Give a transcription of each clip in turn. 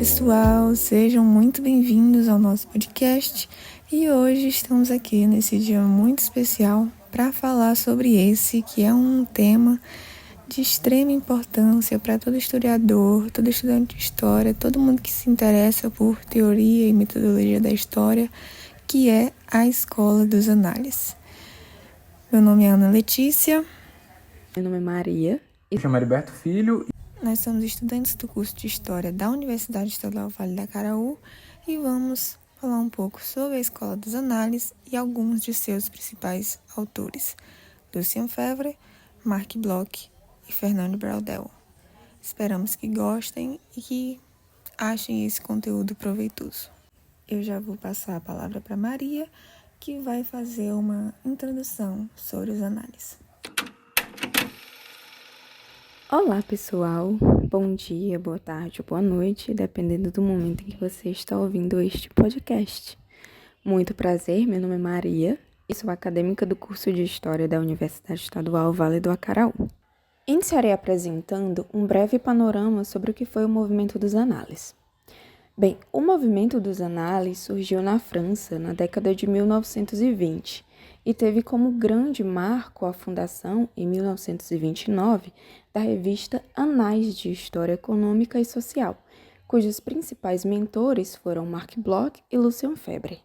pessoal, sejam muito bem-vindos ao nosso podcast e hoje estamos aqui nesse dia muito especial para falar sobre esse que é um tema de extrema importância para todo historiador, todo estudante de história, todo mundo que se interessa por teoria e metodologia da história, que é a Escola dos Análises. Meu nome é Ana Letícia. Meu nome é Maria. Me chamo Heriberto Filho. Nós somos estudantes do curso de História da Universidade Estadual Vale do Acaraú e vamos falar um pouco sobre a Escola dos Análises e alguns de seus principais autores, Lucien Febvre, Marc Bloch e Fernando Braudel. Esperamos que gostem e que achem esse conteúdo proveitoso. Eu já vou passar a palavra para Maria, que vai fazer uma introdução sobre os análises. Olá, pessoal. Bom dia, boa tarde ou boa noite, dependendo do momento em que você está ouvindo este podcast. Muito prazer, meu nome é Maria e sou acadêmica do curso de História da Universidade Estadual Vale do Acaraú. Iniciarei apresentando um breve panorama sobre o que foi o movimento dos análises. Bem, o movimento dos análises surgiu na França na década de 1920 e teve como grande marco a fundação, em 1929, da revista Anais de História Econômica e Social, cujos principais mentores foram Marc Bloch e Lucien Febvre.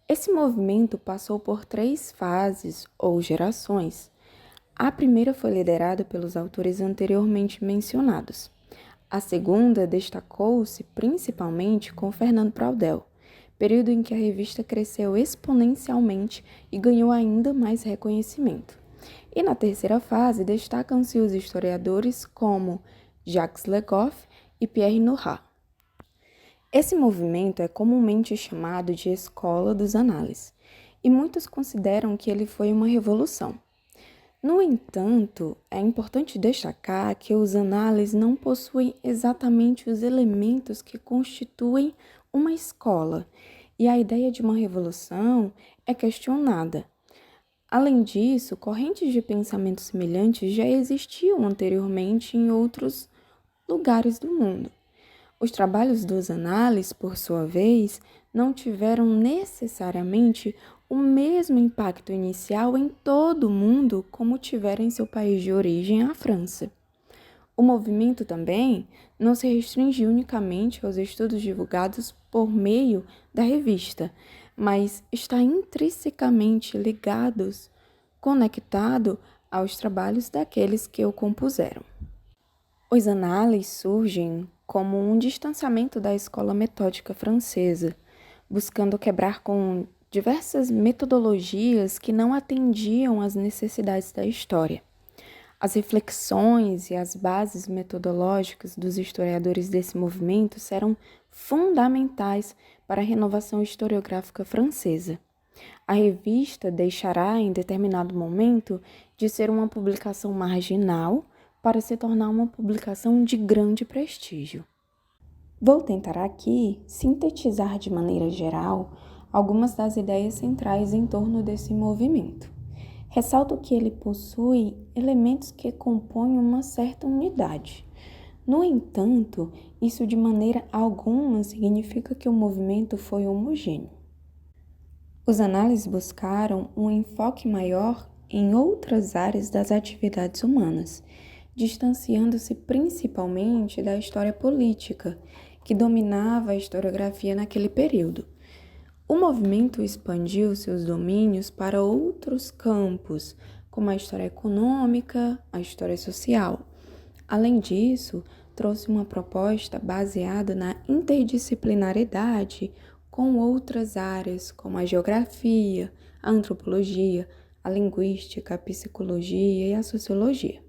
Esse movimento passou por 3 fases ou gerações. A primeira foi liderada pelos autores anteriormente mencionados. A segunda destacou-se principalmente com Fernando Braudel, período em que a revista cresceu exponencialmente e ganhou ainda mais reconhecimento. E na terceira fase destacam-se os historiadores como Jacques Le Goff e Pierre Nora. Esse movimento é comumente chamado de Escola dos Análises, e muitos consideram que ele foi uma revolução. No entanto, é importante destacar que os análises não possuem exatamente os elementos que constituem uma escola, e a ideia de uma revolução é questionada. Além disso, correntes de pensamento semelhantes já existiam anteriormente em outros lugares do mundo. Os trabalhos dos análises, por sua vez, não tiveram necessariamente o mesmo impacto inicial em todo o mundo como tiveram em seu país de origem, a França. O movimento também não se restringe unicamente aos estudos divulgados por meio da revista, mas está intrinsecamente conectado aos trabalhos daqueles que o compuseram. Os análises surgem como um distanciamento da escola metódica francesa, buscando quebrar com diversas metodologias que não atendiam às necessidades da história. As reflexões e as bases metodológicas dos historiadores desse movimento serão fundamentais para a renovação historiográfica francesa. A revista deixará, em determinado momento, de ser uma publicação marginal para se tornar uma publicação de grande prestígio. Vou tentar aqui sintetizar de maneira geral algumas das ideias centrais em torno desse movimento. Ressalto que ele possui elementos que compõem uma certa unidade. No entanto, isso de maneira alguma significa que o movimento foi homogêneo. Os análises buscaram um enfoque maior em outras áreas das atividades humanas, distanciando-se principalmente da história política, que dominava a historiografia naquele período. O movimento expandiu seus domínios para outros campos, como a história econômica, a história social. Além disso, trouxe uma proposta baseada na interdisciplinaridade com outras áreas, como a geografia, a antropologia, a linguística, a psicologia e a sociologia.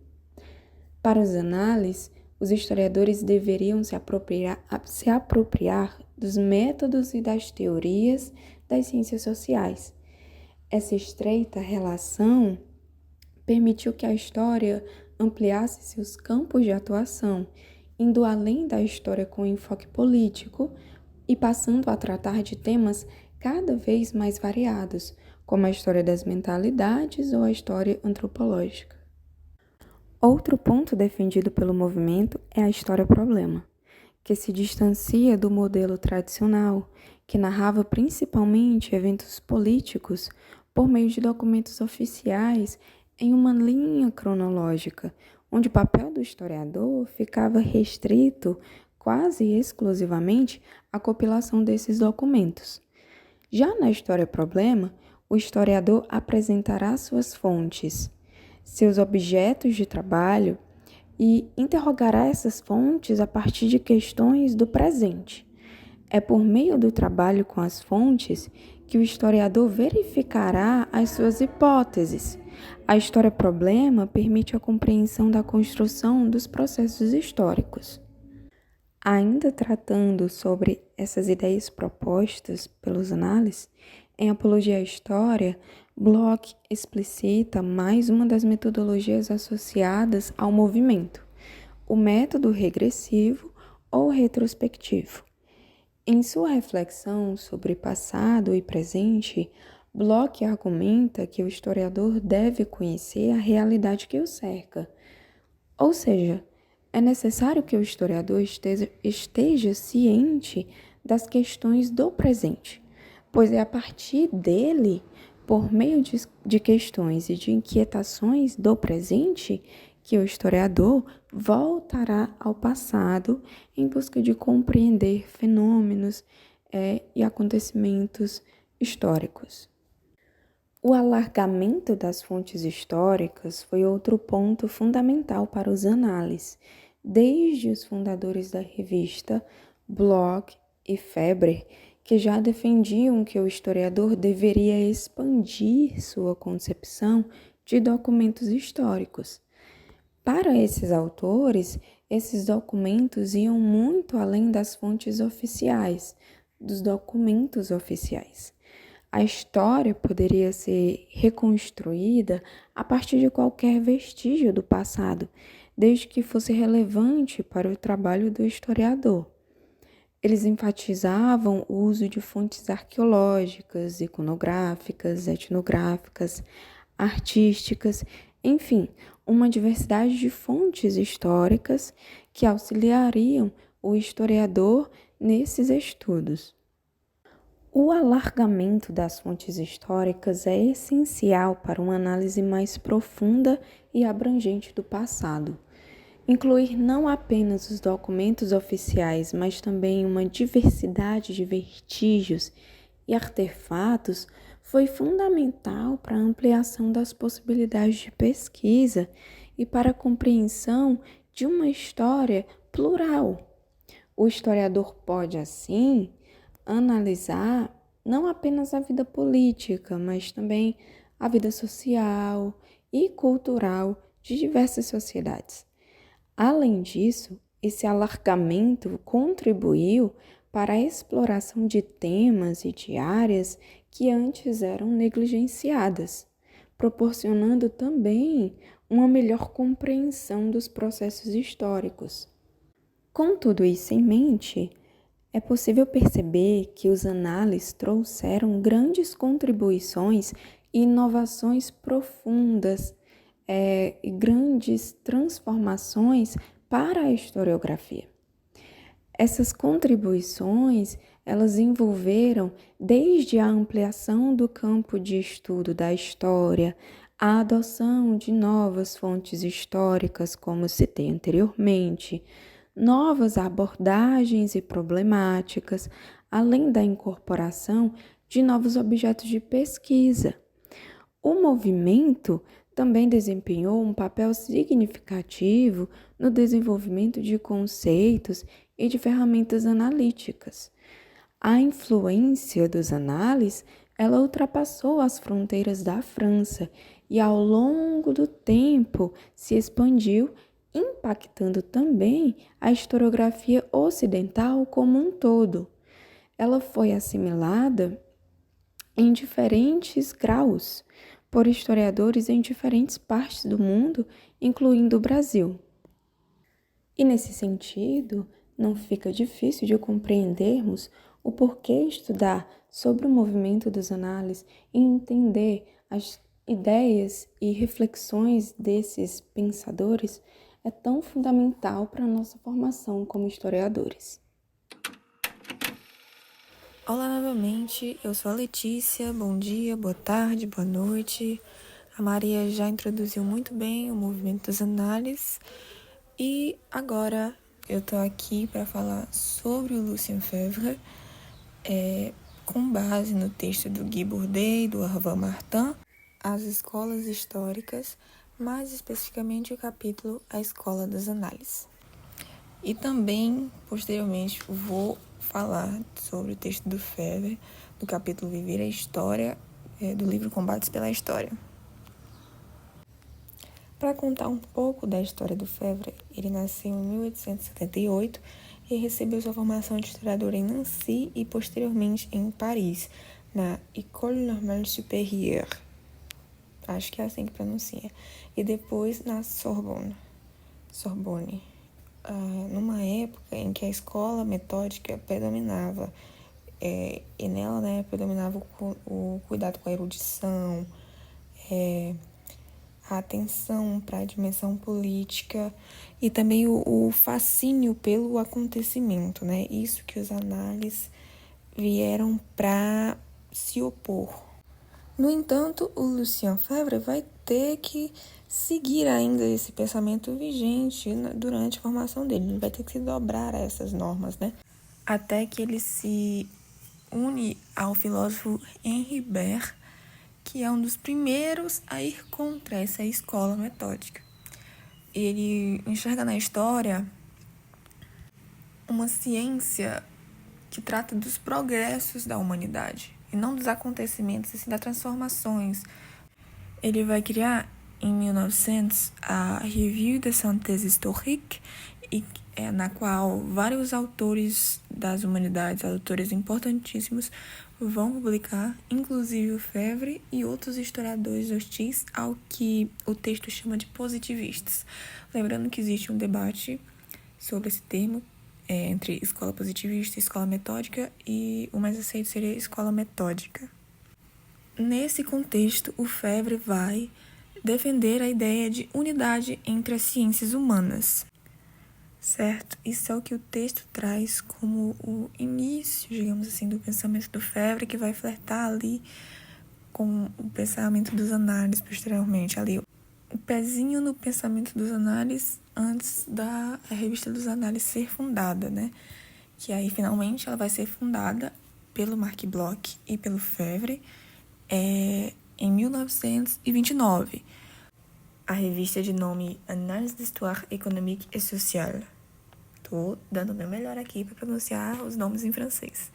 Para os análises, os historiadores deveriam se apropriar dos métodos e das teorias das ciências sociais. Essa estreita relação permitiu que a história ampliasse seus campos de atuação, indo além da história com enfoque político e passando a tratar de temas cada vez mais variados, como a história das mentalidades ou a história antropológica. Outro ponto defendido pelo movimento é a história-problema, que se distancia do modelo tradicional, que narrava principalmente eventos políticos por meio de documentos oficiais em uma linha cronológica, onde o papel do historiador ficava restrito quase exclusivamente à compilação desses documentos. Já na história-problema, o historiador apresentará suas fontes, seus objetos de trabalho e interrogará essas fontes a partir de questões do presente. É por meio do trabalho com as fontes que o historiador verificará as suas hipóteses. A história-problema permite a compreensão da construção dos processos históricos. Ainda tratando sobre essas ideias propostas pelos análises, em Apologia à História, Bloch explicita mais uma das metodologias associadas ao movimento, o método regressivo ou retrospectivo. Em sua reflexão sobre passado e presente, Bloch argumenta que o historiador deve conhecer a realidade que o cerca, ou seja, é necessário que o historiador esteja ciente das questões do presente, pois é a partir dele, por meio de questões e de inquietações do presente, que o historiador voltará ao passado em busca de compreender fenômenos e acontecimentos históricos. O alargamento das fontes históricas foi outro ponto fundamental para os análises. Desde os fundadores da revista, Bloch e Fabre, que já defendiam que o historiador deveria expandir sua concepção de documentos históricos. Para esses autores, esses documentos iam muito além das fontes oficiais, dos documentos oficiais. A história poderia ser reconstruída a partir de qualquer vestígio do passado, desde que fosse relevante para o trabalho do historiador. Eles enfatizavam o uso de fontes arqueológicas, iconográficas, etnográficas, artísticas, enfim, uma diversidade de fontes históricas que auxiliariam o historiador nesses estudos. O alargamento das fontes históricas é essencial para uma análise mais profunda e abrangente do passado. Incluir não apenas os documentos oficiais, mas também uma diversidade de vestígios e artefatos foi fundamental para a ampliação das possibilidades de pesquisa e para a compreensão de uma história plural. O historiador pode, assim, analisar não apenas a vida política, mas também a vida social e cultural de diversas sociedades. Além disso, esse alargamento contribuiu para a exploração de temas e de áreas que antes eram negligenciadas, proporcionando também uma melhor compreensão dos processos históricos. Com tudo isso em mente, é possível perceber que os análises trouxeram grandes contribuições e inovações profundas e grandes transformações para a historiografia. Essas contribuições, elas envolveram desde a ampliação do campo de estudo da história, a adoção de novas fontes históricas, como citei anteriormente, novas abordagens e problemáticas, além da incorporação de novos objetos de pesquisa. O movimento também desempenhou um papel significativo no desenvolvimento de conceitos e de ferramentas analíticas. A influência dos análises, ela ultrapassou as fronteiras da França e ao longo do tempo se expandiu, impactando também a historiografia ocidental como um todo. Ela foi assimilada em diferentes graus por historiadores em diferentes partes do mundo, incluindo o Brasil. E nesse sentido, não fica difícil de compreendermos o porquê estudar sobre o movimento dos análises e entender as ideias e reflexões desses pensadores é tão fundamental para a nossa formação como historiadores. Olá novamente, eu sou a Letícia, bom dia, boa tarde, boa noite. A Maria já introduziu muito bem o movimento das análises e agora eu tô aqui para falar sobre o Lucien Febvre, com base no texto do Guy Bourdet e do Arvan Martin, As Escolas Históricas, mais especificamente o capítulo A Escola das Análises. E também, posteriormente, vou falar sobre o texto do Febvre, do capítulo Viver a História, do livro Combates pela História. Para contar um pouco da história do Febvre, ele nasceu em 1878 e recebeu sua formação de historiador em Nancy e, posteriormente, em Paris, na École Normale Supérieure, acho que é assim que pronuncia, e depois na Sorbonne, numa época em que a escola metódica predominava, e nela, predominava o cuidado com a erudição, a atenção para a dimensão política e também o fascínio pelo acontecimento, Isso que os análises vieram para se opor. No entanto, o Lucien Febvre vai ter que seguir ainda esse pensamento vigente durante a formação dele. Ele vai ter que se dobrar a essas normas, Até que ele se une ao filósofo Henri Bert, que é um dos primeiros a ir contra essa escola metódica. Ele enxerga na história uma ciência que trata dos progressos da humanidade, e não dos acontecimentos, assim, das transformações. Ele vai criar, em 1900, a Revue des Synthèses Historiques, na qual vários autores das humanidades, autores importantíssimos, vão publicar, inclusive o Febvre e outros historiadores hostis ao que o texto chama de positivistas. Lembrando que existe um debate sobre esse termo entre escola positivista e escola metódica, e o mais aceito seria escola metódica. Nesse contexto, o Febvre vai defender a ideia de unidade entre as ciências humanas, certo? Isso é o que o texto traz como o início, digamos assim, do pensamento do Febvre, que vai flertar ali com o pensamento dos análises posteriormente, ali o pezinho no pensamento dos análises antes da revista dos análises ser fundada, Que aí, finalmente, ela vai ser fundada pelo Marc Bloch e pelo Febvre em 1929. A revista de nome Annales d'Histoire économique et sociale. Tô dando o meu melhor aqui para pronunciar os nomes em francês.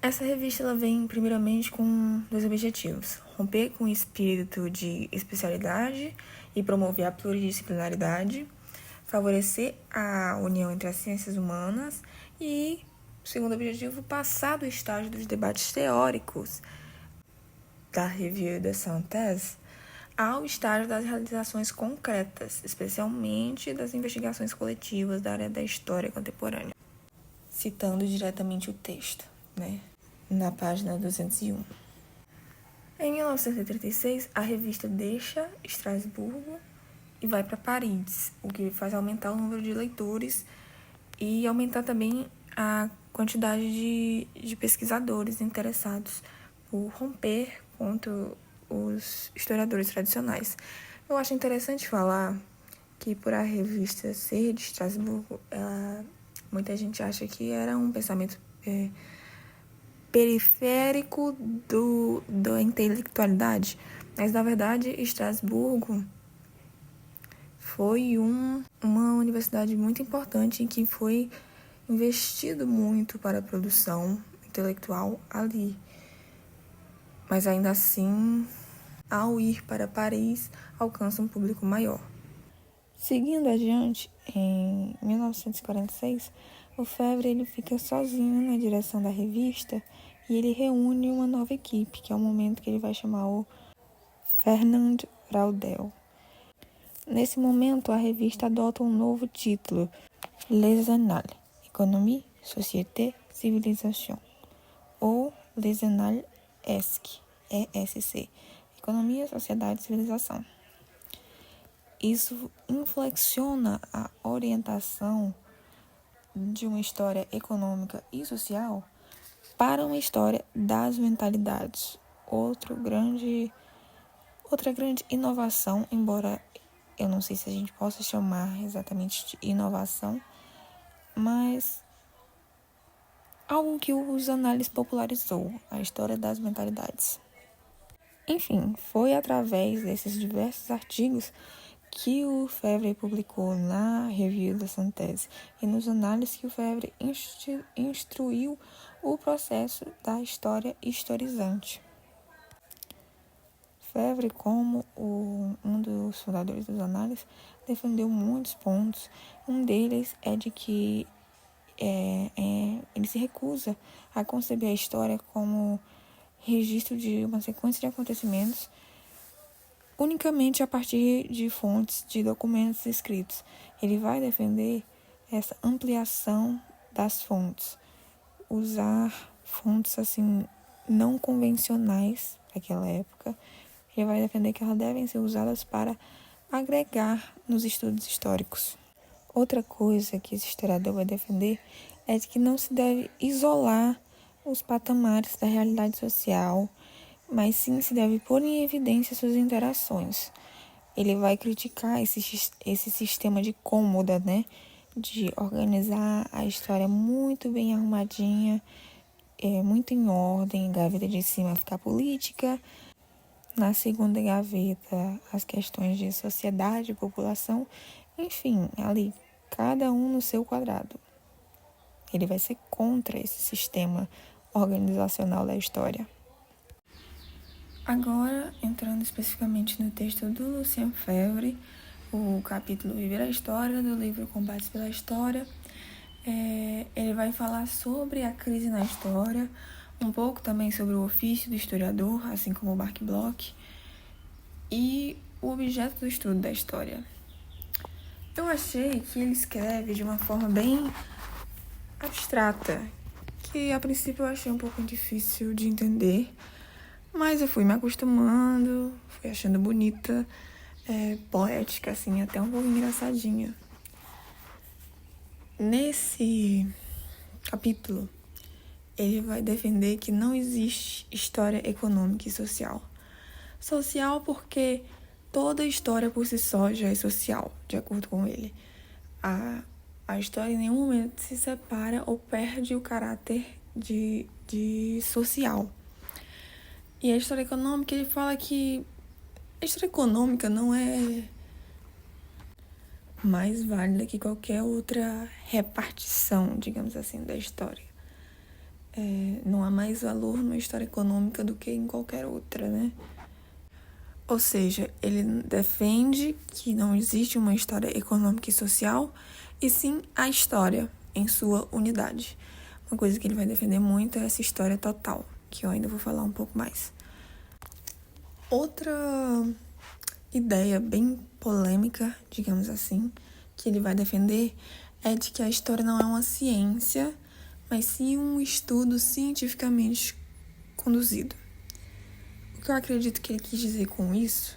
Essa revista ela vem primeiramente com 2 objetivos: romper com o espírito de especialidade e promover a pluridisciplinaridade, favorecer a união entre as ciências humanas e, segundo objetivo, passar do estágio dos debates teóricos da Revue des Synthèses ao estágio das realizações concretas, especialmente das investigações coletivas da área da história contemporânea. Citando diretamente o texto, na página 201. Em 1936, a revista deixa Estrasburgo e vai para Paris, o que faz aumentar o número de leitores e aumentar também a quantidade de pesquisadores interessados por romper contra os historiadores tradicionais. Eu acho interessante falar que, por a revista ser de Estrasburgo, muita gente acha que era um pensamento periférico da intelectualidade, mas, na verdade, Estrasburgo foi uma universidade muito importante em que foi investido muito para a produção intelectual ali. Mas ainda assim, ao ir para Paris, alcança um público maior. Seguindo adiante, em 1946, o Febvre ele fica sozinho na direção da revista e ele reúne uma nova equipe, que é o momento que ele vai chamar o Fernand Braudel. Nesse momento, a revista adota um novo título, Les Annales, Économie, Société, Civilisation, ou Les Annales ESC, Economia, Sociedade e Civilização. isso inflexiona a orientação de uma história econômica e social para uma história das mentalidades. Outra grande inovação, embora eu não sei se a gente possa chamar exatamente de inovação, mas algo que os análises popularizou, a história das mentalidades. Enfim, foi através desses diversos artigos que o Febvre publicou na Review da Synthèse e nos análises que o Febvre instruiu o processo da história historizante. Febvre, como um dos fundadores dos análises, defendeu muitos pontos. Um deles é de que ele se recusa a conceber a história como registro de uma sequência de acontecimentos unicamente a partir de fontes de documentos escritos. Ele vai defender essa ampliação das fontes, usar fontes assim não convencionais naquela época. Ele vai defender que elas devem ser usadas para agregar nos estudos históricos. Outra coisa que esse historiador vai defender é de que não se deve isolar os patamares da realidade social, mas sim se deve pôr em evidência suas interações. Ele vai criticar esse sistema de cômoda, de organizar a história muito bem arrumadinha, muito em ordem, gaveta de cima ficar política, na segunda gaveta as questões de sociedade, população, enfim, ali, cada um no seu quadrado. Ele vai ser contra esse sistema organizacional da história. Agora, entrando especificamente no texto do Lucien Febvre, o capítulo Viver a História, do livro Combates pela História, ele vai falar sobre a crise na história, um pouco também sobre o ofício do historiador, assim como o Marc Bloch, e o objeto do estudo da história. Eu achei que ele escreve de uma forma bem abstrata, que a princípio eu achei um pouco difícil de entender, mas eu fui me acostumando, fui achando bonita, poética, assim, até um pouco engraçadinha. Nesse capítulo, ele vai defender que não existe história econômica e social. Social porque toda história por si só já é social, de acordo com ele. A história em nenhum momento se separa ou perde o caráter de social. E a história econômica, ele fala que a história econômica não é mais válida que qualquer outra repartição, digamos assim, da história. Não há mais valor numa história econômica do que em qualquer outra, Ou seja, ele defende que não existe uma história econômica e social, e sim a história em sua unidade. Uma coisa que ele vai defender muito é essa história total, que eu ainda vou falar um pouco mais. Outra ideia bem polêmica, digamos assim, que ele vai defender é de que a história não é uma ciência, mas sim um estudo cientificamente conduzido. O que eu acredito que ele quis dizer com isso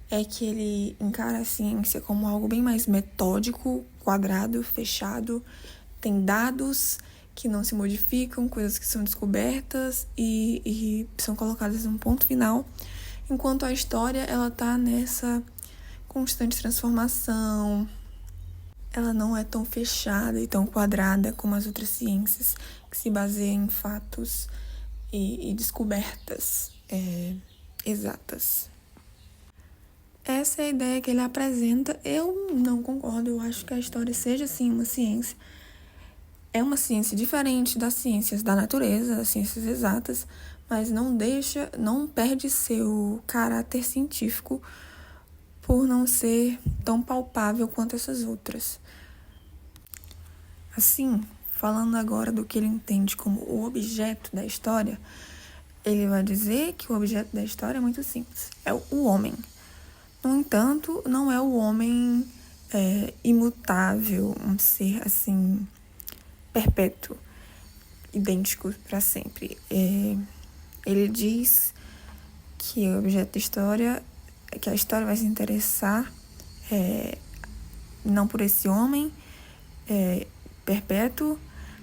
é que ele encara a ciência como algo bem mais metódico, quadrado, fechado, tem dados que não se modificam, coisas que são descobertas e são colocadas num ponto final, enquanto a história ela está nessa constante transformação. Ela não é tão fechada e tão quadrada como as outras ciências, que se baseiam em fatos e descobertas exatas. Essa é a ideia que ele apresenta. Eu não concordo, eu acho que a história seja, sim, uma ciência. É uma ciência diferente das ciências da natureza, das ciências exatas, mas não perde seu caráter científico por não ser tão palpável quanto essas outras. Assim, falando agora do que ele entende como o objeto da história, ele vai dizer que o objeto da história é muito simples, é o homem. No entanto, não é o homem imutável, um ser assim perpétuo, idêntico para sempre. Ele diz que o objeto da história, que a história vai se interessar não por esse homem perpétuo,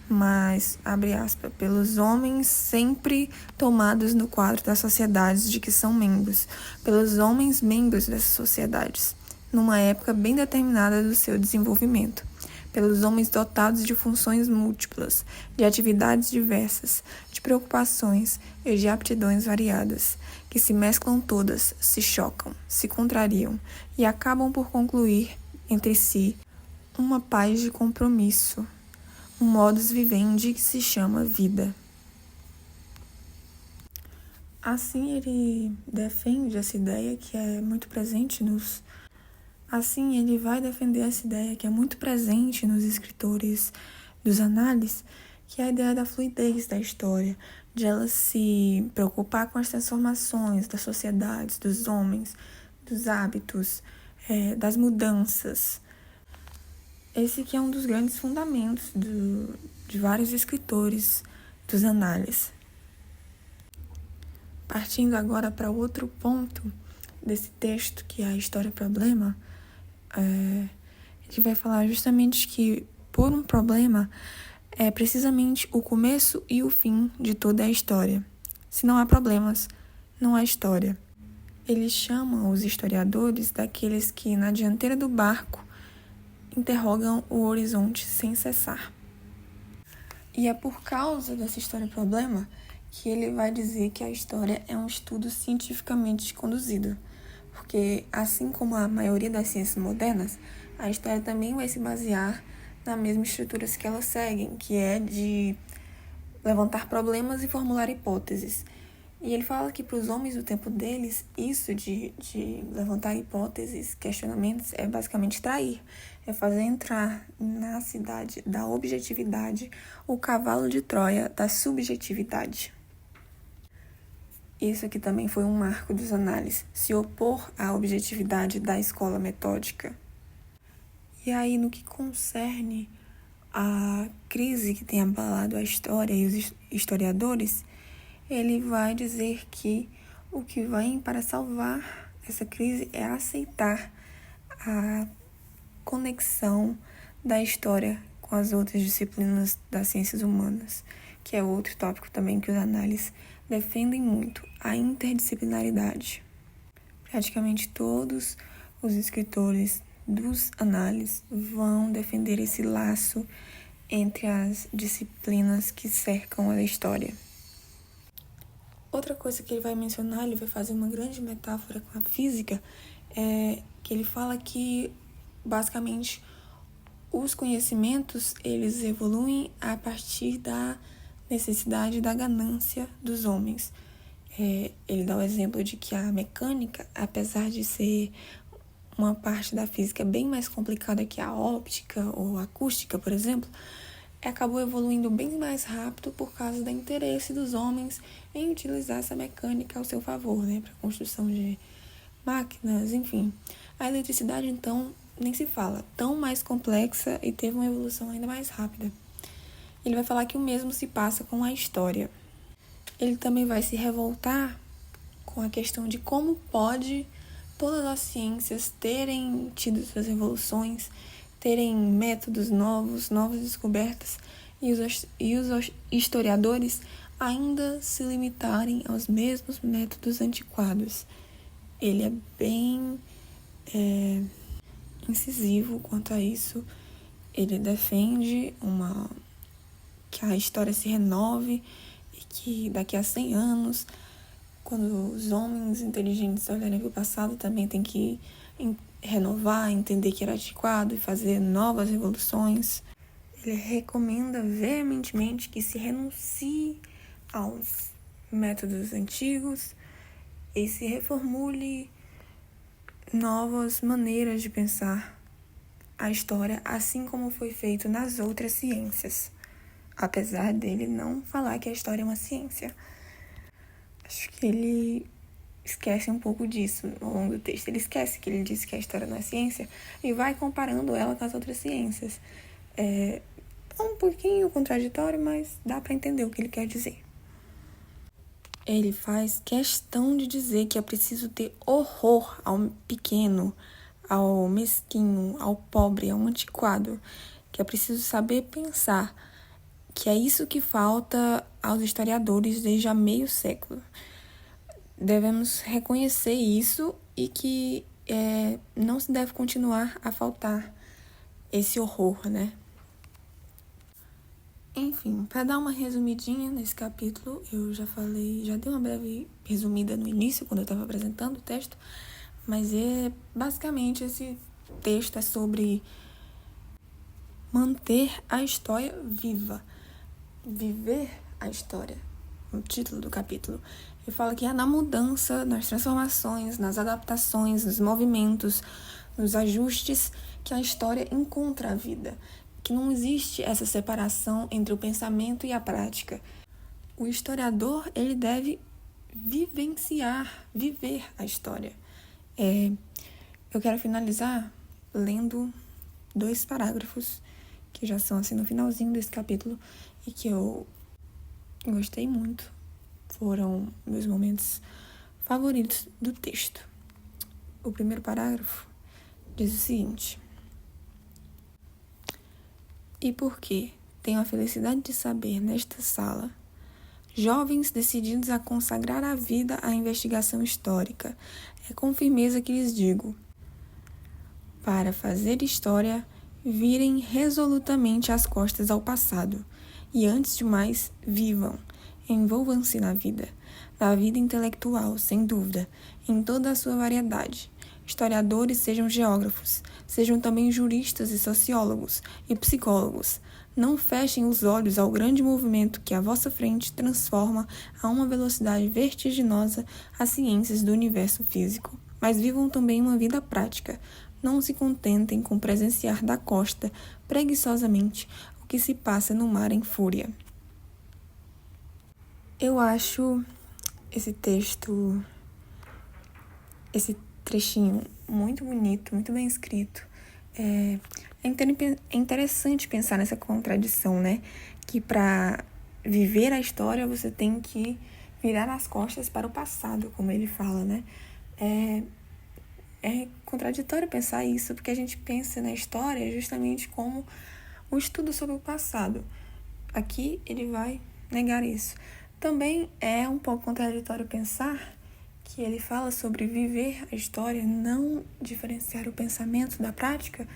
mas, abre aspas, pelos homens sempre tomados no quadro das sociedades de que são membros, pelos homens membros dessas sociedades, numa época bem determinada do seu desenvolvimento, pelos homens dotados de funções múltiplas, de atividades diversas, de preocupações e de aptidões variadas, que se mesclam todas, se chocam, se contrariam e acabam por concluir entre si uma paz de compromisso, um modus vivendi que se chama vida. Assim ele defende essa ideia que é muito presente Assim ele vai defender essa ideia que é muito presente nos escritores dos análises, que é a ideia da fluidez da história, de ela se preocupar com as transformações das sociedades, dos homens, dos hábitos, das mudanças. Esse que é um dos grandes fundamentos de vários escritores dos análises. Partindo agora para outro ponto desse texto, que é a história-problema, ele vai falar justamente que, por um problema, é precisamente o começo e o fim de toda a história. Se não há problemas, não há história. Ele chama os historiadores daqueles que, na dianteira do barco, interrogam o horizonte sem cessar. E é por causa dessa história-problema que ele vai dizer que a história é um estudo cientificamente conduzido. Porque, assim como a maioria das ciências modernas, a história também vai se basear na mesma estrutura que elas seguem, que é de levantar problemas e formular hipóteses. E ele fala que para os homens do tempo deles, isso de levantar hipóteses, questionamentos, é basicamente trair. É fazer entrar na cidade da objetividade o cavalo de Troia da subjetividade. Isso aqui também foi um marco dos análises, se opor à objetividade da escola metódica. E aí, no que concerne a crise que tem abalado a história e os historiadores, ele vai dizer que o que vem para salvar essa crise é aceitar a conexão da história com as outras disciplinas das ciências humanas, que é outro tópico também que os análises defendem muito, a interdisciplinaridade. Praticamente todos os escritores dos análises vão defender esse laço entre as disciplinas que cercam a história. Outra coisa que ele vai mencionar, ele vai fazer uma grande metáfora com a física, é que ele fala que, basicamente, os conhecimentos, eles evoluem a partir da necessidade da ganância dos homens. Ele dá o exemplo de que a mecânica, apesar de ser uma parte da física bem mais complicada que a óptica ou a acústica, por exemplo, acabou evoluindo bem mais rápido por causa do interesse dos homens em utilizar essa mecânica ao seu favor, para a construção de máquinas, enfim. A eletricidade, então, nem se fala, tão mais complexa e teve uma evolução ainda mais rápida. Ele vai falar que o mesmo se passa com a história. Ele também vai se revoltar com a questão de como pode todas as ciências terem tido suas evoluções, terem métodos novas descobertas, e os historiadores ainda se limitarem aos mesmos métodos antiquados. Ele é bem incisivo quanto a isso. Ele defende que a história se renove e que daqui a 100 anos, quando os homens inteligentes olharem para o passado, também tem que renovar, entender que era antiquado e fazer novas revoluções. Ele recomenda veementemente que se renuncie aos métodos antigos e se reformule novas maneiras de pensar a história, assim como foi feito nas outras ciências, apesar dele não falar que a história é uma ciência. Acho que ele esquece um pouco disso ao longo do texto. Ele esquece que ele disse que a história não é ciência e vai comparando ela com as outras ciências. É um pouquinho contraditório, mas dá para entender o que ele quer dizer. Ele faz questão de dizer que é preciso ter horror ao pequeno, ao mesquinho, ao pobre, ao antiquado, que é preciso saber pensar, que é isso que falta aos historiadores desde há meio século. Devemos reconhecer isso e que não se deve continuar a faltar esse horror, né? Enfim, para dar uma resumidinha nesse capítulo, eu já dei uma breve resumida no início, quando eu estava apresentando o texto, mas basicamente esse texto é sobre manter a história viva, viver a história, o título do capítulo. Ele fala que é na mudança, nas transformações, nas adaptações, nos movimentos, nos ajustes que a história encontra a vida, que não existe essa separação entre o pensamento e a prática. O historiador, ele deve vivenciar, viver a história. Eu quero finalizar lendo 2 parágrafos que já são assim no finalzinho desse capítulo e que eu gostei muito. Foram meus momentos favoritos do texto. O primeiro parágrafo diz o seguinte: e porque tenho a felicidade de saber nesta sala jovens decididos a consagrar a vida à investigação histórica, é com firmeza que lhes digo: para fazer história, virem resolutamente as costas ao passado e, antes de mais, vivam, envolvam-se na vida intelectual, sem dúvida, em toda a sua variedade. Historiadores sejam geógrafos, sejam também juristas e sociólogos e psicólogos. Não fechem os olhos ao grande movimento que à vossa frente transforma a uma velocidade vertiginosa as ciências do universo físico, mas vivam também uma vida prática. Não se contentem com presenciar da costa, preguiçosamente, o que se passa no mar em fúria. Eu acho esse texto, esse trechinho muito bonito, muito bem escrito. É interessante pensar nessa contradição, né? Que para viver a história você tem que virar as costas para o passado, como ele fala, né? É contraditório pensar isso, porque a gente pensa na história justamente como o estudo sobre o passado. Aqui ele vai negar isso. Também é um pouco contraditório pensar que ele fala sobre viver a história, não diferenciar o pensamento da prática.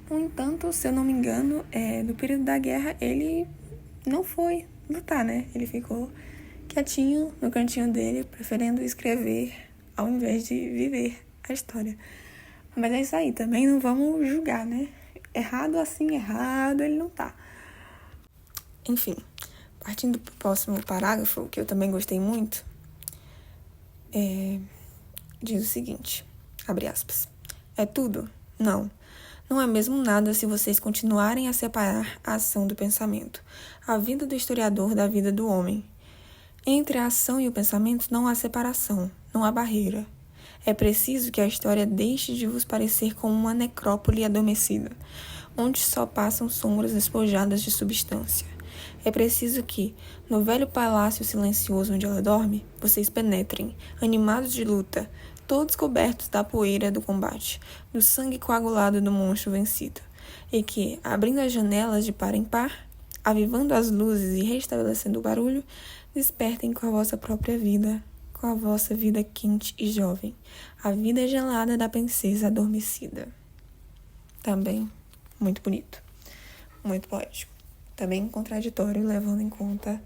No entanto, se eu não me engano, no período da guerra, ele não foi lutar, né? Ele ficou quietinho no cantinho dele, preferindo escrever ao invés de viver a história. Mas é isso aí, também não vamos julgar, né? Errado assim, errado ele não tá. Enfim, partindo pro próximo parágrafo, que eu também gostei muito, diz o seguinte, abre aspas: é tudo? Não. Não é mesmo nada se vocês continuarem a separar a ação do pensamento, a vida do historiador da vida do homem. Entre a ação e o pensamento não há separação, não há barreira. É preciso que a história deixe de vos parecer como uma necrópole adormecida, onde só passam sombras despojadas de substância. É preciso que, no velho palácio silencioso onde ela dorme, vocês penetrem, animados de luta, todos cobertos da poeira do combate, do sangue coagulado do monstro vencido, e que, abrindo as janelas de par em par, avivando as luzes e restabelecendo o barulho, despertem com a vossa própria vida, com a vossa vida quente e jovem, a vida gelada da princesa adormecida. Também muito bonito, muito poético. Também contraditório, levando em conta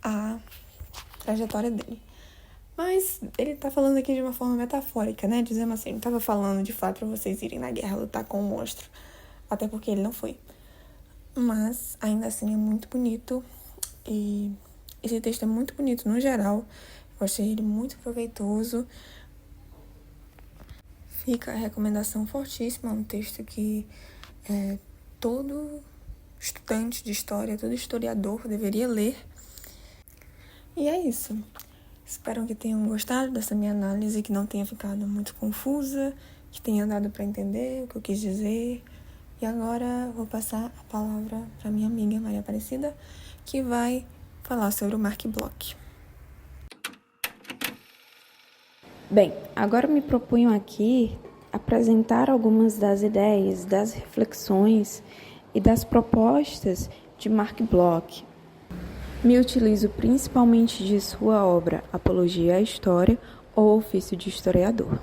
a trajetória dele. Mas ele tá falando aqui de uma forma metafórica, né? Dizendo assim, não tava falando de fato pra vocês irem na guerra lutar com o monstro. Até porque ele não foi. Mas, ainda assim, é muito bonito. E esse texto é muito bonito no geral. Eu achei ele muito proveitoso. Fica a recomendação fortíssima. Um texto que todo estudante de história, todo historiador deveria ler. E é isso. Espero que tenham gostado dessa minha análise, que não tenha ficado muito confusa, que tenha dado para entender o que eu quis dizer. E agora vou passar a palavra para minha amiga Maria Aparecida, que vai falar sobre o Mark Bloch. Bem, agora me proponho aqui apresentar algumas das ideias, das reflexões e das propostas de Marc Bloch. Me utilizo principalmente de sua obra Apologia à História ou Ofício de Historiador.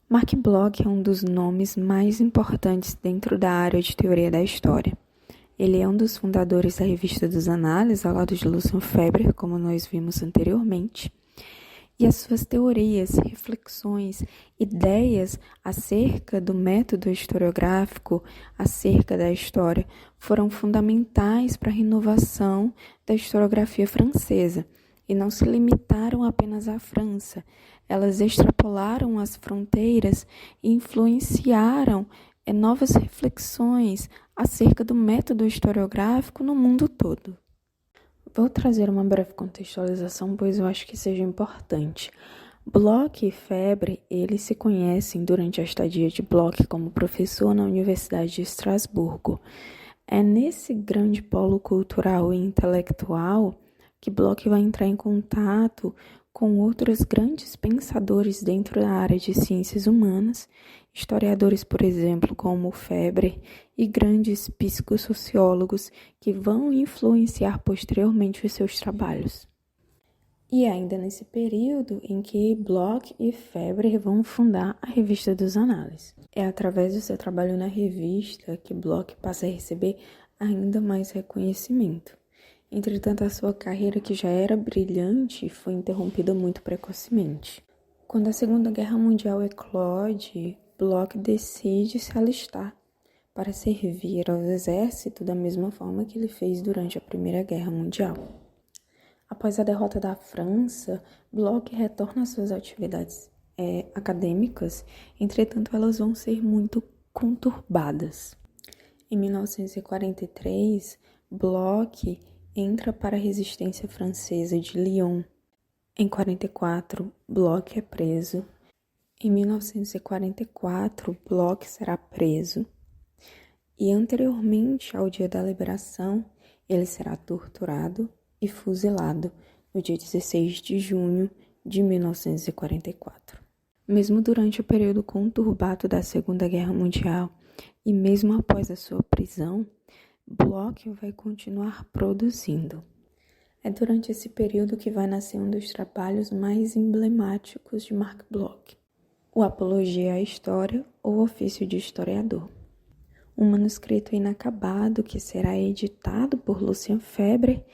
Marc Bloch é um dos nomes mais importantes dentro da área de teoria da história. Ele é um dos fundadores da Revista dos Análises, ao lado de Lucian Febrer, como nós vimos anteriormente. E as suas teorias, reflexões, ideias acerca do método historiográfico, acerca da história, foram fundamentais para a renovação da historiografia francesa e não se limitaram apenas à França. Elas extrapolaram as fronteiras e influenciaram novas reflexões acerca do método historiográfico no mundo todo. Vou trazer uma breve contextualização, pois eu acho que seja importante. Bloch e Febrer, eles se conhecem durante a estadia de Bloch como professor na Universidade de Estrasburgo. É nesse grande polo cultural e intelectual que Bloch vai entrar em contato com outros grandes pensadores dentro da área de ciências humanas, historiadores, por exemplo, como Febrer, e grandes psicossociólogos que vão influenciar posteriormente os seus trabalhos. E ainda nesse período em que Bloch e Febrer vão fundar a Revista dos Análises. É através do seu trabalho na revista que Bloch passa a receber ainda mais reconhecimento. Entretanto, a sua carreira, que já era brilhante, foi interrompida muito precocemente. Quando a Segunda Guerra Mundial eclode, Bloch decide se alistar para servir ao exército da mesma forma que ele fez durante a Primeira Guerra Mundial. Após a derrota da França, Bloch retorna às suas atividades acadêmicas, entretanto elas vão ser muito conturbadas. Em 1943, Bloch entra para a resistência francesa de Lyon. Em 1944, Bloch é preso. Em 1944, Bloch será preso. E anteriormente ao dia da liberação, ele será torturado e fuzilado no dia 16 de junho de 1944. Mesmo durante o período conturbado da Segunda Guerra Mundial e mesmo após a sua prisão, Bloch vai continuar produzindo. É durante esse período que vai nascer um dos trabalhos mais emblemáticos de Marc Bloch, o Apologia à História ou Ofício de Historiador. Um manuscrito inacabado que será editado por Lucian Febrer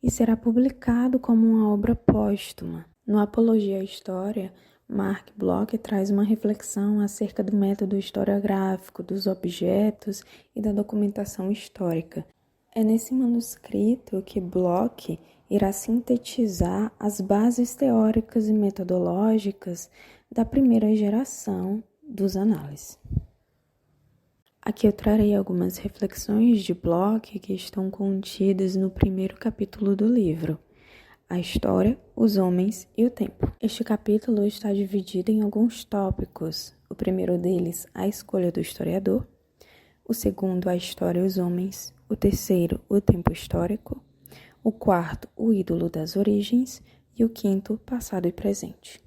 e será publicado como uma obra póstuma. No Apologia à História, Marc Bloch traz uma reflexão acerca do método historiográfico, dos objetos e da documentação histórica. É nesse manuscrito que Bloch irá sintetizar as bases teóricas e metodológicas da primeira geração dos análises. Aqui eu trarei algumas reflexões de Bloch que estão contidas no primeiro capítulo do livro, A História, os Homens e o Tempo. Este capítulo está dividido em alguns tópicos. O primeiro deles, a escolha do historiador. O segundo, a história e os homens. O terceiro, o tempo histórico. O quarto, o ídolo das origens. E o quinto, passado e presente.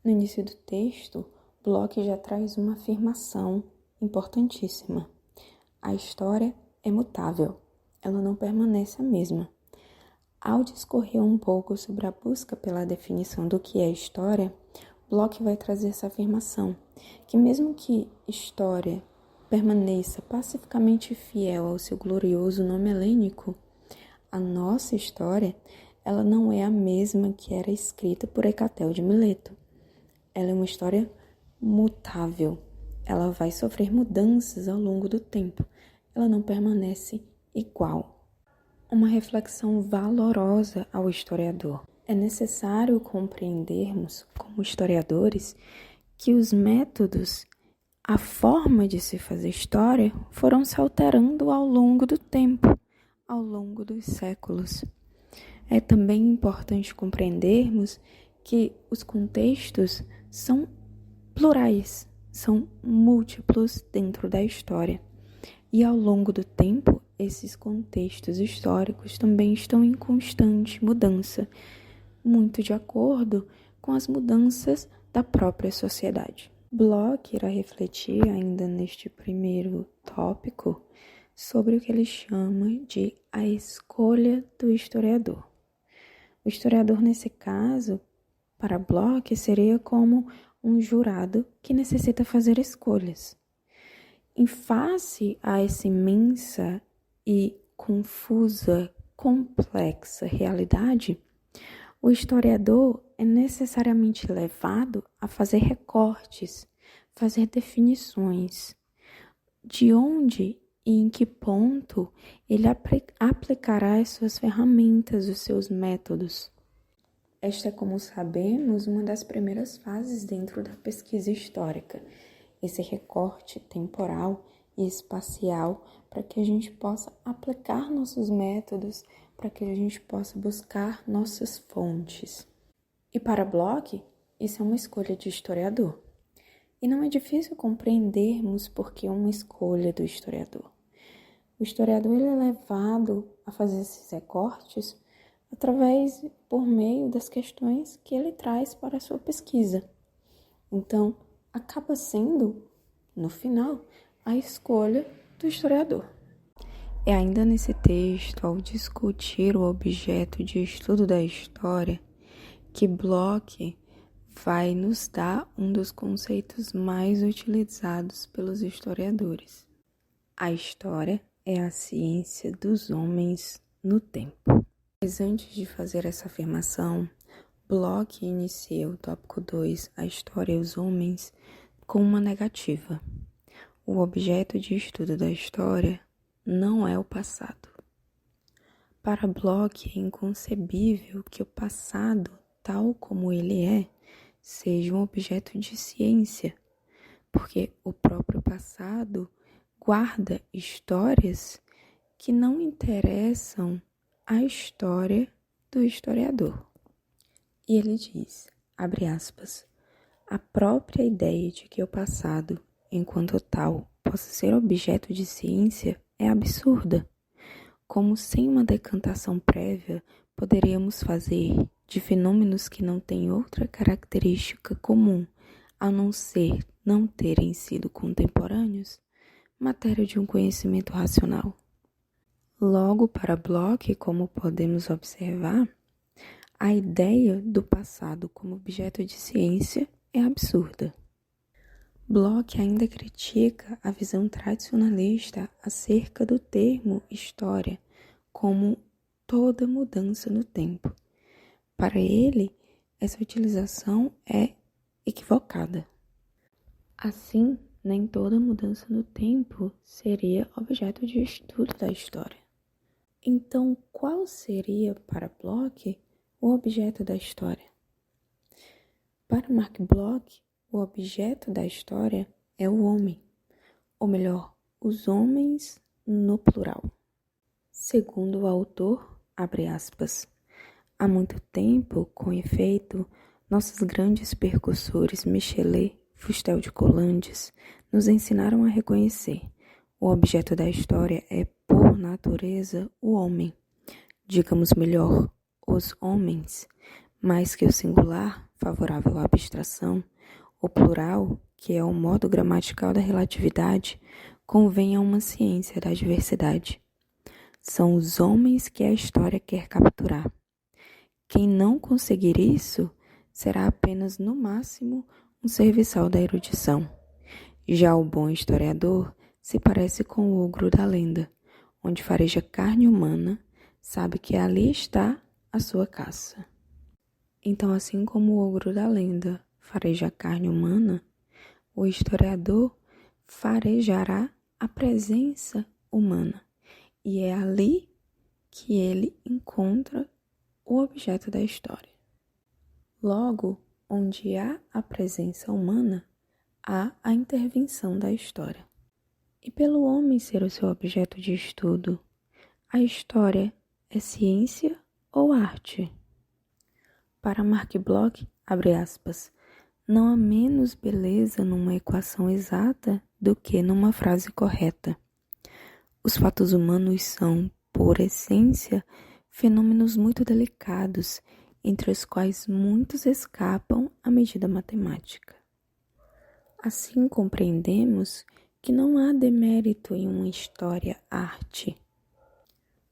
No início do texto, Bloch já traz uma afirmação importantíssima. A história é mutável, ela não permanece a mesma. Ao discorrer um pouco sobre a busca pela definição do que é história, Bloch vai trazer essa afirmação, que mesmo que história permaneça pacificamente fiel ao seu glorioso nome helênico, a nossa história, ela não é a mesma que era escrita por Hecatel de Mileto. Ela é uma história mutável. Ela vai sofrer mudanças ao longo do tempo. Ela não permanece igual. Uma reflexão valorosa ao historiador. É necessário compreendermos, como historiadores, que os métodos, a forma de se fazer história, foram se alterando ao longo do tempo, ao longo dos séculos. É também importante compreendermos que os contextos são plurais, são múltiplos dentro da história. E ao longo do tempo, esses contextos históricos também estão em constante mudança, muito de acordo com as mudanças da própria sociedade. Bloch irá refletir ainda neste primeiro tópico sobre o que ele chama de a escolha do historiador. O historiador, nesse caso, para Bloch, seria como um jurado que necessita fazer escolhas. Em face a essa imensa e confusa, complexa realidade, o historiador é necessariamente levado a fazer recortes, fazer definições de onde e em que ponto ele aplicará as suas ferramentas, os seus métodos. Esta é, como sabemos, uma das primeiras fases dentro da pesquisa histórica, esse recorte temporal e espacial para que a gente possa aplicar nossos métodos, para que a gente possa buscar nossas fontes. E para Bloch, isso é uma escolha de historiador. E não é difícil compreendermos por que uma escolha do historiador. O historiador ele é levado a fazer esses recortes por meio das questões que ele traz para a sua pesquisa. Então, acaba sendo, no final, a escolha do historiador. É ainda nesse texto, ao discutir o objeto de estudo da história, que Bloch vai nos dar um dos conceitos mais utilizados pelos historiadores. A história é a ciência dos homens no tempo. Mas antes de fazer essa afirmação, Bloch inicia o tópico 2, a história e os homens, com uma negativa. O objeto de estudo da história não é o passado. Para Bloch é inconcebível que o passado, tal como ele é, seja um objeto de ciência, porque o próprio passado guarda histórias que não interessam a história do historiador. E ele diz, abre aspas, a própria ideia de que o passado, enquanto tal, possa ser objeto de ciência é absurda. Como sem uma decantação prévia poderíamos fazer de fenômenos que não têm outra característica comum, a não ser não terem sido contemporâneos, matéria de um conhecimento racional. Logo, para Bloch, como podemos observar, a ideia do passado como objeto de ciência é absurda. Bloch ainda critica a visão tradicionalista acerca do termo história como toda mudança no tempo. Para ele, essa utilização é equivocada. Assim, nem toda mudança no tempo seria objeto de estudo da história. Então, qual seria para Bloch o objeto da história? Para Marc Bloch, o objeto da história é o homem, ou melhor, os homens no plural. Segundo o autor, abre aspas, há muito tempo, com efeito, nossos grandes percussores Michelet, Fustel de Coulanges, nos ensinaram a reconhecer o objeto da história é, por natureza, o homem. Digamos melhor, os homens, mais que o singular, favorável à abstração, o plural, que é o modo gramatical da relatividade, convém a uma ciência da diversidade. São os homens que a história quer capturar. Quem não conseguir isso será apenas, no máximo, um serviçal da erudição. Já o bom historiador se parece com o ogro da lenda, onde fareja carne humana, sabe que ali está a sua caça. Então, assim como o ogro da lenda fareja a carne humana, o historiador farejará a presença humana. E é ali que ele encontra o objeto da história. Logo, onde há a presença humana, há a intervenção da história. E pelo homem ser o seu objeto de estudo, a história é ciência ou arte? Para Marc Bloch, abre aspas, não há menos beleza numa equação exata do que numa frase correta. Os fatos humanos são, por essência, fenômenos muito delicados, entre os quais muitos escapam à medida matemática. Assim compreendemos que não há demérito em uma história-arte,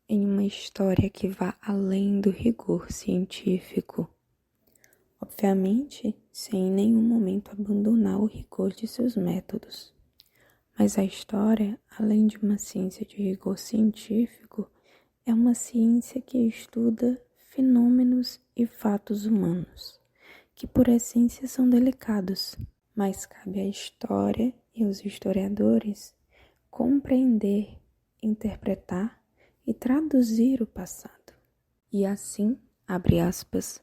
em uma história que vá além do rigor científico. Obviamente, sem em nenhum momento abandonar o rigor de seus métodos. Mas a história, além de uma ciência de rigor científico, é uma ciência que estuda fenômenos e fatos humanos, que por essência são delicados, mas cabe à história e aos historiadores compreender, interpretar e traduzir o passado. E assim, abre aspas,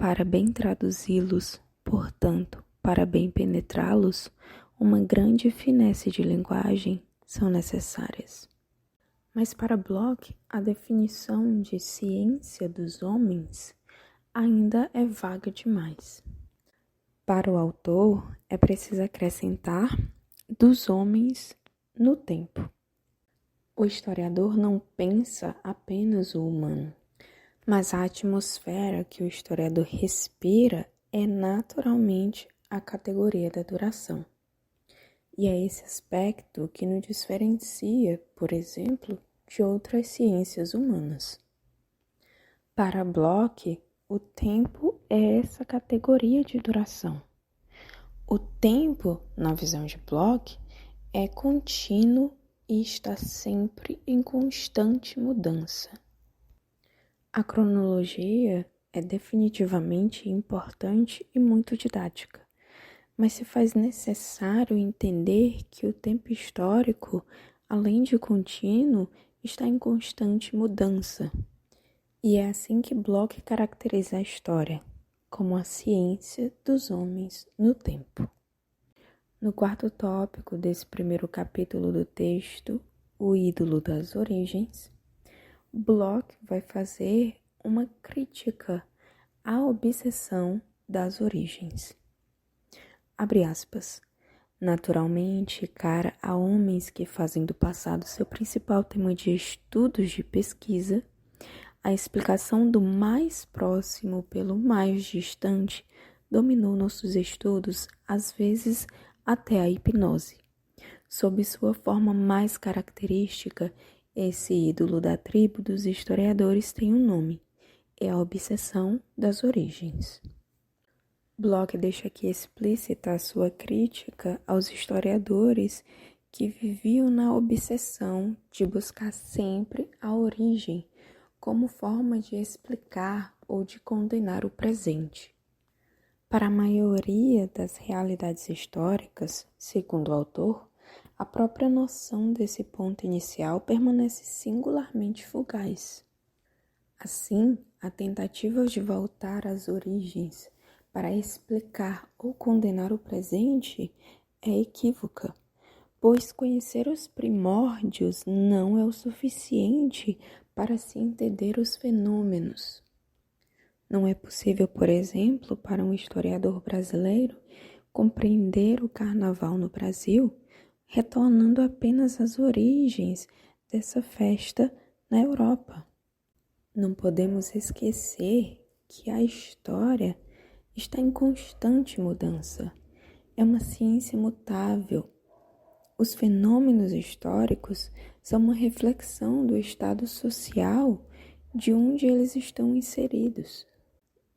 para bem traduzi-los, portanto, para bem penetrá-los, uma grande finesse de linguagem são necessárias. Mas para Bloch, a definição de ciência dos homens ainda é vaga demais. Para o autor, é preciso acrescentar dos homens no tempo. O historiador não pensa apenas o humano, mas a atmosfera que o historiador respira é naturalmente a categoria da duração. E é esse aspecto que nos diferencia, por exemplo, de outras ciências humanas. Para Bloch, o tempo é essa categoria de duração. O tempo, na visão de Bloch, é contínuo e está sempre em constante mudança. A cronologia é definitivamente importante e muito didática, mas se faz necessário entender que o tempo histórico, além de contínuo, está em constante mudança. E é assim que Bloch caracteriza a história, como a ciência dos homens no tempo. No quarto tópico desse primeiro capítulo do texto, O Ídolo das Origens, Bloch vai fazer uma crítica à obsessão das origens. Abre aspas. Naturalmente, cara a homens que fazem do passado seu principal tema de estudos de pesquisa, a explicação do mais próximo pelo mais distante dominou nossos estudos, às vezes até a hipnose. Sob sua forma mais característica, esse ídolo da tribo dos historiadores tem um nome, é a obsessão das origens. Bloch deixa aqui explícita a sua crítica aos historiadores que viviam na obsessão de buscar sempre a origem como forma de explicar ou de condenar o presente. Para a maioria das realidades históricas, segundo o autor, a própria noção desse ponto inicial permanece singularmente fugaz. Assim, a tentativa de voltar às origens para explicar ou condenar o presente é equívoca, pois conhecer os primórdios não é o suficiente para se entender os fenômenos. Não é possível, por exemplo, para um historiador brasileiro compreender o carnaval no Brasil retornando apenas às origens dessa festa na Europa. Não podemos esquecer que a história está em constante mudança. É uma ciência mutável. Os fenômenos históricos são uma reflexão do estado social de onde eles estão inseridos,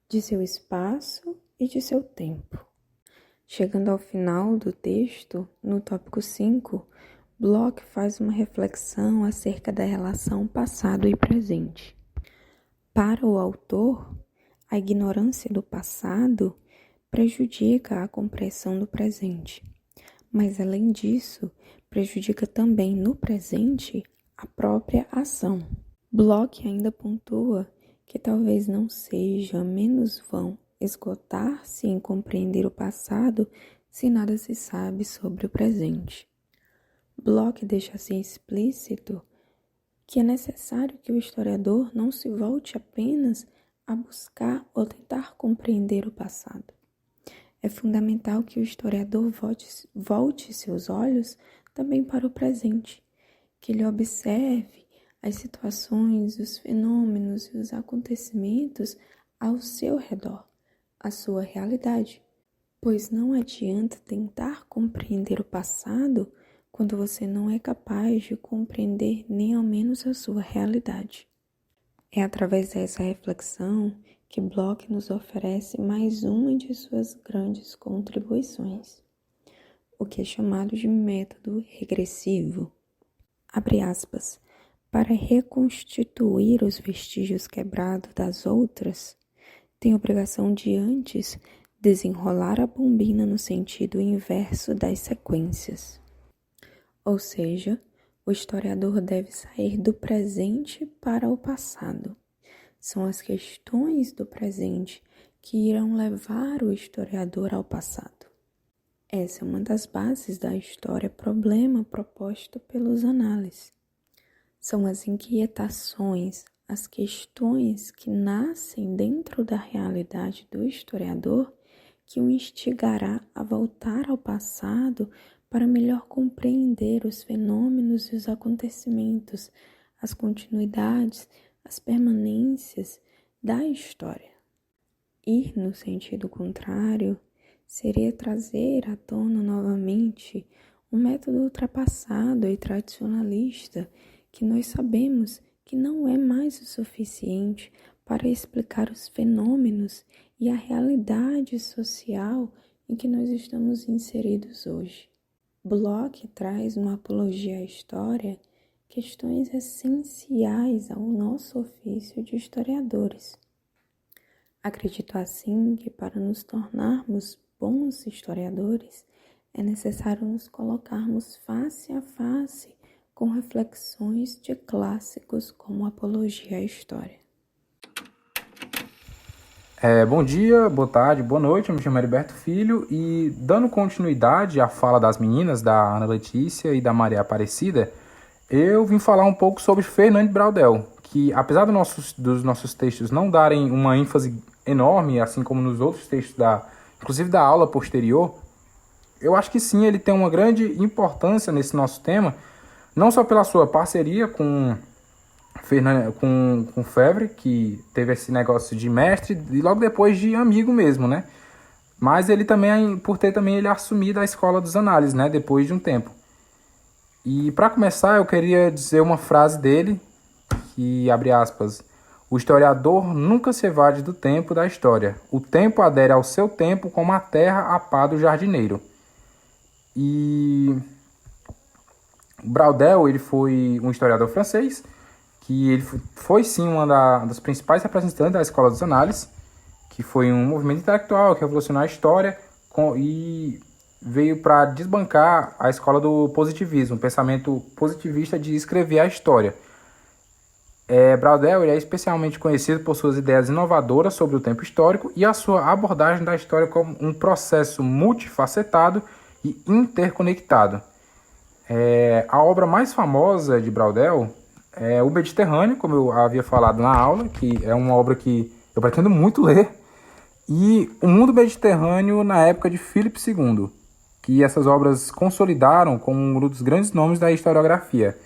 de seu espaço e de seu tempo. Chegando ao final do texto, no tópico 5, Bloch faz uma reflexão acerca da relação passado e presente. Para o autor, a ignorância do passado prejudica a compreensão do presente, mas além disso, prejudica também no presente a própria ação. Bloch ainda pontua que talvez não seja menos vão esgotar-se em compreender o passado se nada se sabe sobre o presente. Bloch deixa assim explícito que é necessário que o historiador não se volte apenas a buscar ou tentar compreender o passado. É fundamental que o historiador volte seus olhos também para o presente, que ele observe as situações, os fenômenos e os acontecimentos ao seu redor, a sua realidade, Pois não adianta tentar compreender o passado quando você não é capaz de compreender nem ao menos a sua realidade. É através dessa reflexão que Bloch nos oferece mais uma de suas grandes contribuições, o que é chamado de método regressivo. Abre aspas, para reconstituir os vestígios quebrados das outras, tem obrigação de antes desenrolar a bombina no sentido inverso das sequências. Ou seja, o historiador deve sair do presente para o passado. São as questões do presente que irão levar o historiador ao passado. Essa é uma das bases da história-problema proposto pelos análises. São as inquietações, as questões que nascem dentro da realidade do historiador que o instigará a voltar ao passado para melhor compreender os fenômenos e os acontecimentos, as continuidades, as permanências da história. Ir no sentido contrário seria trazer à tona novamente um método ultrapassado e tradicionalista que nós sabemos que não é mais o suficiente para explicar os fenômenos e a realidade social em que nós estamos inseridos hoje. Bloch traz no Apologia à História questões essenciais ao nosso ofício de historiadores. Acredito assim que para nos tornarmos bons historiadores é necessário nos colocarmos face a face com reflexões de clássicos como Apologia à História. Bom dia, boa tarde, boa noite, eu me chamo Heriberto Filho e dando continuidade à fala das meninas, da Ana Letícia e da Maria Aparecida, eu vim falar um pouco sobre Fernand Braudel, que apesar dos nossos textos não darem uma ênfase enorme, assim como nos outros textos, inclusive da aula posterior, eu acho que sim, ele tem uma grande importância nesse nosso tema, não só pela sua parceria com Febvre, que teve esse negócio de mestre e logo depois de amigo mesmo, né? Mas ele também, por ter também ele assumido a escola dos análises, né? Depois de um tempo. E para começar, eu queria dizer uma frase dele, que abre aspas, o historiador nunca se evade do tempo da história. O tempo adere ao seu tempo como a terra à pá do jardineiro. E Braudel, ele foi um historiador francês, que ele foi sim uma das principais representantes da Escola dos Análises, que foi um movimento intelectual que revolucionou a história e veio para desbancar a escola do positivismo, o pensamento positivista de escrever a história. Braudel ele é especialmente conhecido por suas ideias inovadoras sobre o tempo histórico e a sua abordagem da história como um processo multifacetado e interconectado. A obra mais famosa de Braudel é O Mediterrâneo, como eu havia falado na aula, que é uma obra que eu pretendo muito ler, e O Mundo Mediterrâneo na época de Filipe II, que essas obras consolidaram como um dos grandes nomes da historiografia,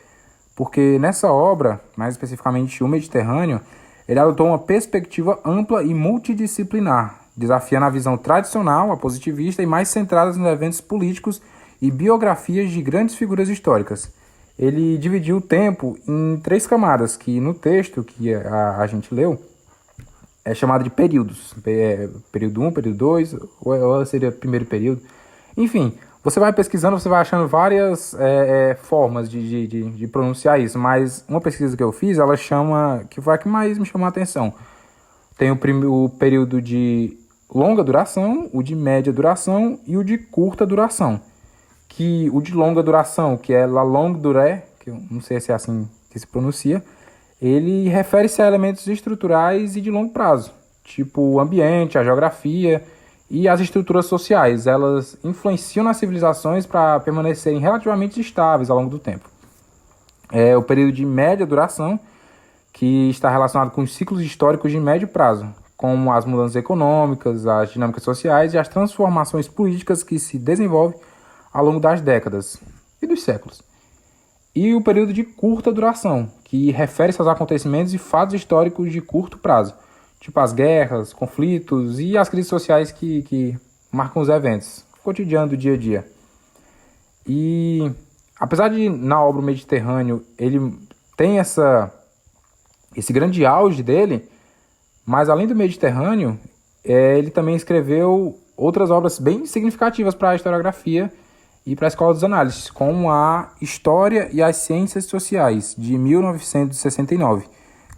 porque nessa obra, mais especificamente O Mediterrâneo, ele adotou uma perspectiva ampla e multidisciplinar, desafiando a visão tradicional, a positivista, e mais centrada nos eventos políticos e biografias de grandes figuras históricas. Ele dividiu o tempo em 3 camadas, que no texto que a gente leu é chamado de períodos. Período 1, período 2, ou seria primeiro período. Enfim, você vai pesquisando, você vai achando várias formas de pronunciar isso, mas uma pesquisa que eu fiz, que foi a que mais me chamou a atenção. Tem o período de longa duração, o de média duração e o de curta duração. Que o de longa duração, que é la longue durée, que eu não sei se é assim que se pronuncia, ele refere-se a elementos estruturais e de longo prazo, tipo o ambiente, a geografia e as estruturas sociais. Elas influenciam nas civilizações para permanecerem relativamente estáveis ao longo do tempo. O período de média duração, que está relacionado com os ciclos históricos de médio prazo, como as mudanças econômicas, as dinâmicas sociais e as transformações políticas que se desenvolvem ao longo das décadas e dos séculos. E o período de curta duração, que refere-se aos acontecimentos e fatos históricos de curto prazo, tipo as guerras, conflitos e as crises sociais que marcam os eventos, o cotidiano do dia a dia. E apesar de na obra O Mediterrâneo ele tem esse grande auge dele, mas além do Mediterrâneo, ele também escreveu outras obras bem significativas para a historiografia e para a Escola dos Análises, como a História e as Ciências Sociais, de 1969,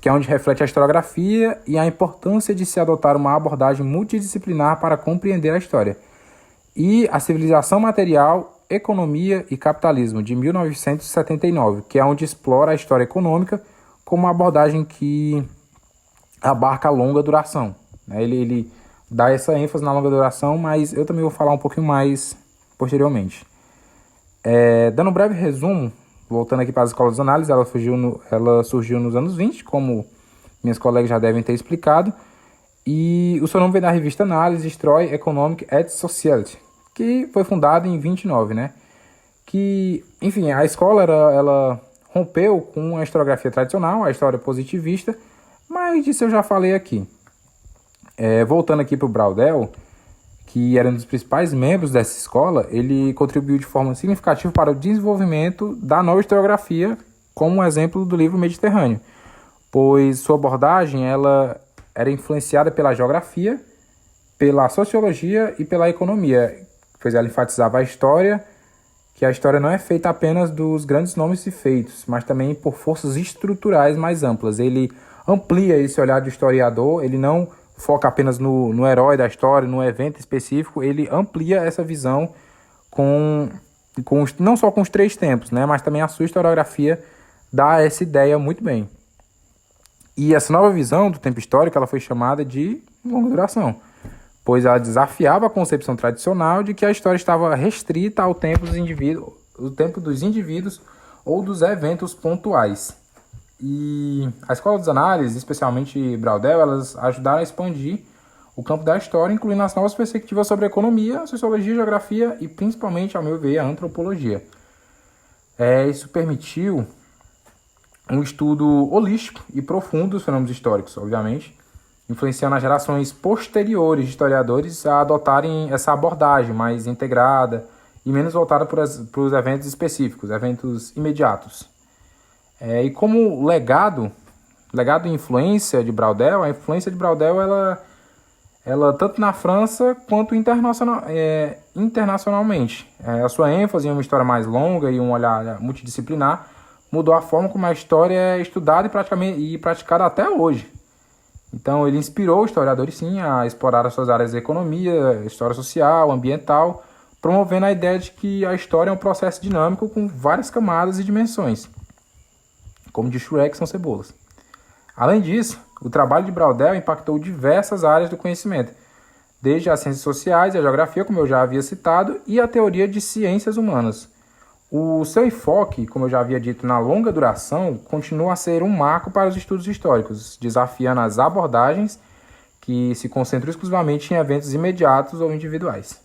que é onde reflete a historiografia e a importância de se adotar uma abordagem multidisciplinar para compreender a história. E a Civilização Material, Economia e Capitalismo, de 1979, que é onde explora a história econômica como uma abordagem que abarca a longa duração. Ele dá essa ênfase na longa duração, mas eu também vou falar um pouquinho mais posteriormente. Dando um breve resumo, voltando aqui para as escolas de análise, ela surgiu nos anos 20, como minhas colegas já devem ter explicado, e o seu nome vem da revista Análise, Histoire Economique et Sociale, que foi fundada em 29, né? Que, enfim, a escola ela rompeu com a historiografia tradicional, a história positivista, mas disso eu já falei aqui. Voltando aqui para o Braudel, que era um dos principais membros dessa escola, ele contribuiu de forma significativa para o desenvolvimento da nova historiografia, como um exemplo do livro Mediterrâneo, pois sua abordagem ela era influenciada pela geografia, pela sociologia e pela economia, pois ela enfatizava a história, que a história não é feita apenas dos grandes nomes e feitos, mas também por forças estruturais mais amplas. Ele amplia esse olhar do historiador, ele não foca apenas no herói da história, no evento específico, ele amplia essa visão não só com os três tempos, né, mas também a sua historiografia dá essa ideia muito bem. E essa nova visão do tempo histórico ela foi chamada de longa duração, pois ela desafiava a concepção tradicional de que a história estava restrita ao tempo dos indivíduos ou dos eventos pontuais. E a Escola dos Análises, especialmente Braudel, elas ajudaram a expandir o campo da história, incluindo as novas perspectivas sobre a economia, a sociologia, a geografia e, principalmente, ao meu ver, a antropologia. Isso permitiu um estudo holístico e profundo dos fenômenos históricos, obviamente, influenciando as gerações posteriores de historiadores a adotarem essa abordagem mais integrada e menos voltada para os eventos específicos, eventos imediatos. E como legado e influência de Braudel, a influência de Braudel ela tanto na França quanto internacionalmente. A sua ênfase em uma história mais longa e um olhar multidisciplinar mudou a forma como a história é estudada e praticada até hoje. Então ele inspirou historiadores sim a explorar as suas áreas de economia, história social, ambiental, promovendo a ideia de que a história é um processo dinâmico com várias camadas e dimensões, como de Shrek são cebolas. Além disso, o trabalho de Braudel impactou diversas áreas do conhecimento, desde as ciências sociais, a geografia, como eu já havia citado, e a teoria de ciências humanas. O seu enfoque, como eu já havia dito, na longa duração, continua a ser um marco para os estudos históricos, desafiando as abordagens que se concentram exclusivamente em eventos imediatos ou individuais.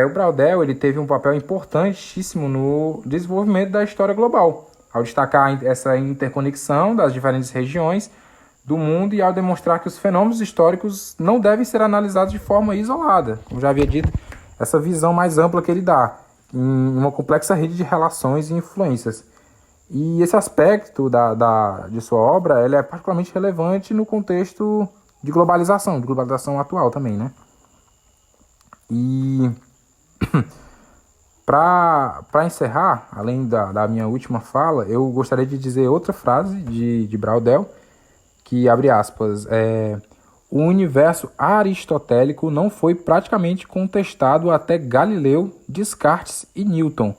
O Braudel ele teve um papel importantíssimo no desenvolvimento da história global, ao destacar essa interconexão das diferentes regiões do mundo e ao demonstrar que os fenômenos históricos não devem ser analisados de forma isolada. Como já havia dito, essa visão mais ampla que ele dá, em uma complexa rede de relações e influências. E esse aspecto de sua obra ele é particularmente relevante no contexto de globalização atual também, né? E para encerrar, além da minha última fala, eu gostaria de dizer outra frase de Braudel, que, abre aspas, o universo aristotélico não foi praticamente contestado até Galileu, Descartes e Newton.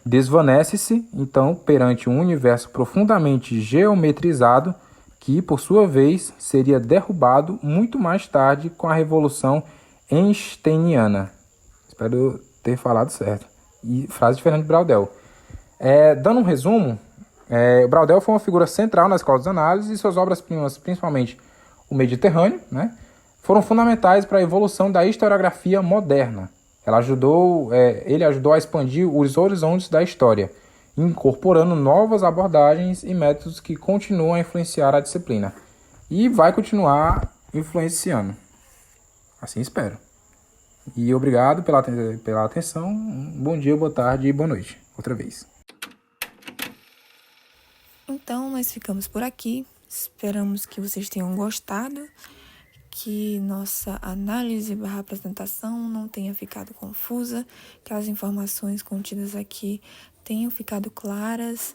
Desvanece-se, então, perante um universo profundamente geometrizado que, por sua vez, seria derrubado muito mais tarde com a Revolução Einsteiniana. Espero ter falado certo. E frase de Fernando Braudel. Dando um resumo, Braudel foi uma figura central na Escola dos Análises e suas obras-primas, principalmente O Mediterrâneo, né, foram fundamentais para a evolução da historiografia moderna. Ele ajudou a expandir os horizontes da história, incorporando novas abordagens e métodos que continuam a influenciar a disciplina. E vai continuar influenciando. Assim espero. E obrigado pela atenção. Bom dia, boa tarde e boa noite. Outra vez. Então, nós ficamos por aqui. Esperamos que vocês tenham gostado, que nossa análise/apresentação não tenha ficado confusa, que as informações contidas aqui tenham ficado claras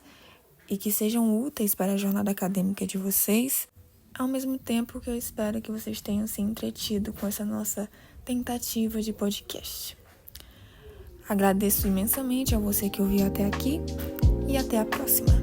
e que sejam úteis para a jornada acadêmica de vocês. Ao mesmo tempo que eu espero que vocês tenham se entretido com essa nossa tentativa de podcast. Agradeço imensamente a você que ouviu até aqui e até a próxima.